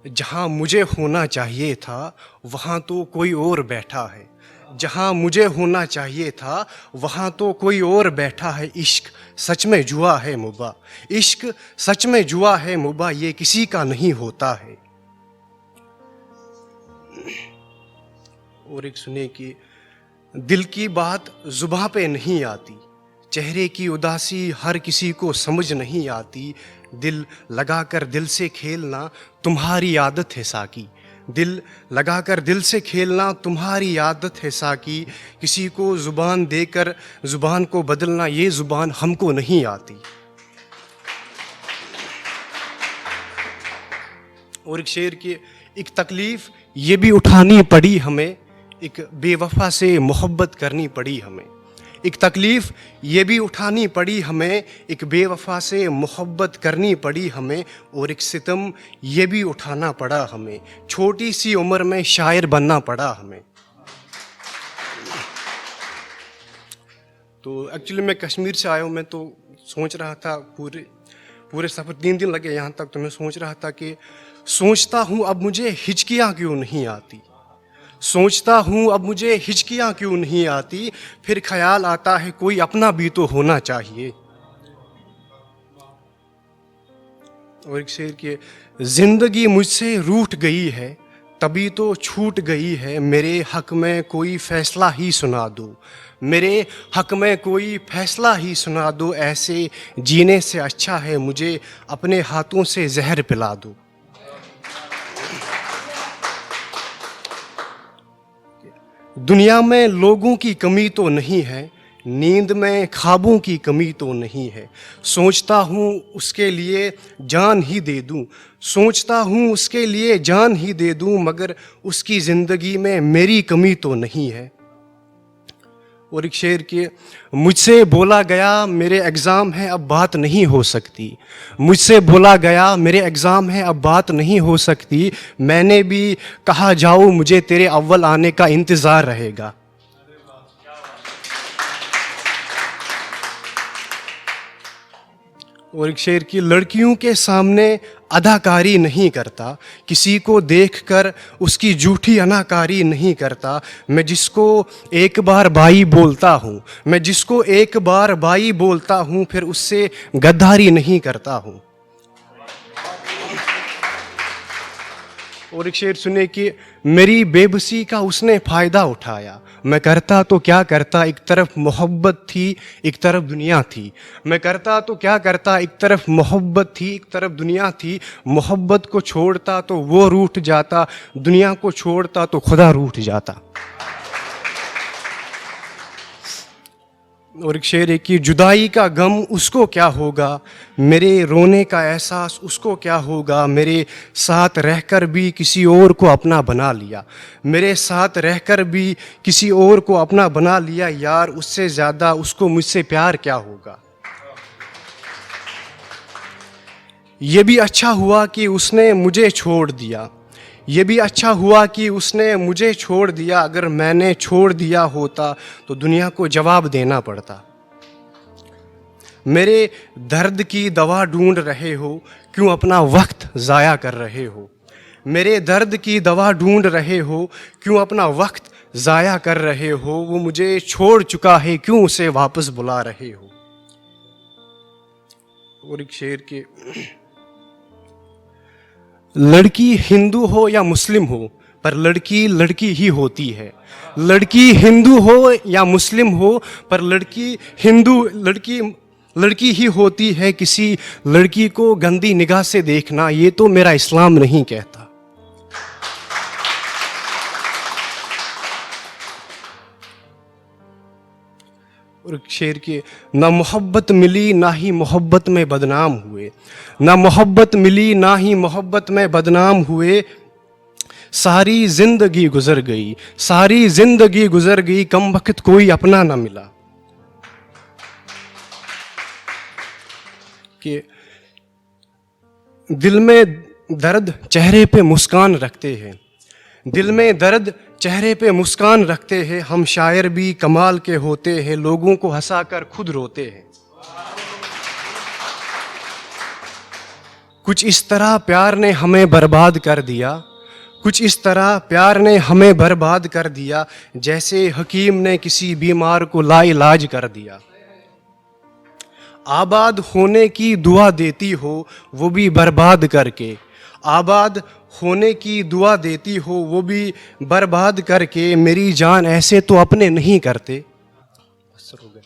जहाँ मुझे होना चाहिए था वहाँ तो कोई और बैठा है। जहाँ मुझे होना चाहिए था वहाँ तो कोई और बैठा है। इश्क सच में जुआ है मुबा, इश्क सच में जुआ है मुबा, ये किसी का नहीं होता है। और एक सुने कि दिल की बात जुबां पे नहीं आती, चेहरे की उदासी हर किसी को समझ नहीं आती। दिल लगाकर दिल से खेलना तुम्हारी आदत है साकी, दिल लगाकर दिल से खेलना तुम्हारी आदत है साकी। किसी को ज़ुबान देकर ज़ुबान को बदलना, ये ज़ुबान हमको नहीं आती। और एक शेर की एक तकलीफ़ ये भी उठानी पड़ी हमें, एक बेवफा से मोहब्बत करनी पड़ी हमें। एक तकलीफ़ ये भी उठानी पड़ी हमें, एक बेवफा से मोहब्बत करनी पड़ी हमें। और एक सितम ये भी उठाना पड़ा हमें, छोटी सी उम्र में शायर बनना पड़ा हमें। तो एक्चुअली मैं कश्मीर से आया हूँ। मैं तो सोच रहा था पूरे सफ़र 3 दिन लगे यहाँ तक। तो मैं सोच रहा था कि सोचता हूँ अब मुझे हिचकियाँ क्यों नहीं आती, सोचता हूँ अब मुझे हिचकियाँ क्यों नहीं आती। फिर ख्याल आता है कोई अपना भी तो होना चाहिए। और एक शेर की जिंदगी मुझसे रूठ गई है तभी तो छूट गई है। मेरे हक में कोई फैसला ही सुना दो, मेरे हक में कोई फैसला ही सुना दो। ऐसे जीने से अच्छा है मुझे अपने हाथों से जहर पिला दो। दुनिया में लोगों की कमी तो नहीं है, नींद में ख्वाबों की कमी तो नहीं है। सोचता हूँ उसके लिए जान ही दे दूँ, सोचता हूँ उसके लिए जान ही दे दूँ, मगर उसकी ज़िंदगी में मेरी कमी तो नहीं है। और एक शेर की मुझसे बोला गया मेरे एग्ज़ाम है अब बात नहीं हो सकती, मुझसे बोला गया मेरे एग्ज़ाम है अब बात नहीं हो सकती। मैंने भी कहा जाओ मुझे तेरे अव्वल आने का इंतज़ार रहेगा। और एक शेर की लड़कियों के सामने अदाकारी नहीं करता, किसी को देखकर उसकी झूठी अनाकारी नहीं करता। मैं जिसको एक बार भाई बोलता हूँ, मैं जिसको एक बार भाई बोलता हूँ, फिर उससे गद्दारी नहीं करता हूँ। और एक शेर सुने कि मेरी बेबसी का उसने फ़ायदा उठाया, मैं करता तो क्या करता, एक तरफ मोहब्बत थी एक तरफ दुनिया थी। मैं करता तो क्या करता, एक तरफ मोहब्बत थी एक तरफ दुनिया थी। मोहब्बत को छोड़ता तो वो रूठ जाता, दुनिया को छोड़ता तो खुदा रूठ जाता। और एक शेर है कि जुदाई का गम उसको क्या होगा, मेरे रोने का एहसास उसको क्या होगा। मेरे साथ रहकर भी किसी और को अपना बना लिया, मेरे साथ रहकर भी किसी और को अपना बना लिया। यार उससे ज़्यादा उसको मुझसे प्यार क्या होगा। ये भी अच्छा हुआ कि उसने मुझे छोड़ दिया, ये भी अच्छा हुआ कि उसने मुझे छोड़ दिया। अगर मैंने छोड़ दिया होता तो दुनिया को जवाब देना पड़ता। मेरे दर्द की दवा ढूंढ रहे हो, क्यों अपना वक्त ज़ाया कर रहे हो। मेरे दर्द की दवा ढूंढ रहे हो, क्यों अपना वक्त ज़ाया कर रहे हो। वो मुझे छोड़ चुका है, क्यों उसे वापस बुला रहे हो। और एक शेर के लड़की हिंदू हो या मुस्लिम हो पर लड़की लड़की ही होती है। लड़की हिंदू हो या मुस्लिम हो पर लड़की लड़की ही होती है। किसी लड़की को गंदी निगाह से देखना ये तो मेरा इस्लाम नहीं कहता। और शेर के ना मोहब्बत मिली ना ही मोहब्बत में बदनाम हुए, ना मोहब्बत मिली ना ही मोहब्बत में बदनाम हुए। सारी जिंदगी गुजर गई, सारी जिंदगी गुजर गई, कम वक्त कोई अपना ना मिला। कि दिल में दर्द चेहरे पे मुस्कान रखते हैं, दिल में दर्द चेहरे पे मुस्कान रखते हैं। हम शायर भी कमाल के होते हैं, लोगों को हंसाकर खुद रोते हैं। कुछ इस तरह प्यार ने हमें बर्बाद कर दिया, कुछ इस तरह प्यार ने हमें बर्बाद कर दिया, जैसे हकीम ने किसी बीमार को लाइलाज कर दिया। आबाद होने की दुआ देती हो वो भी बर्बाद करके, आबाद होने की दुआ देती हो वो भी बर्बाद करके, मेरी जान ऐसे तो अपने नहीं करते। बस हो गया।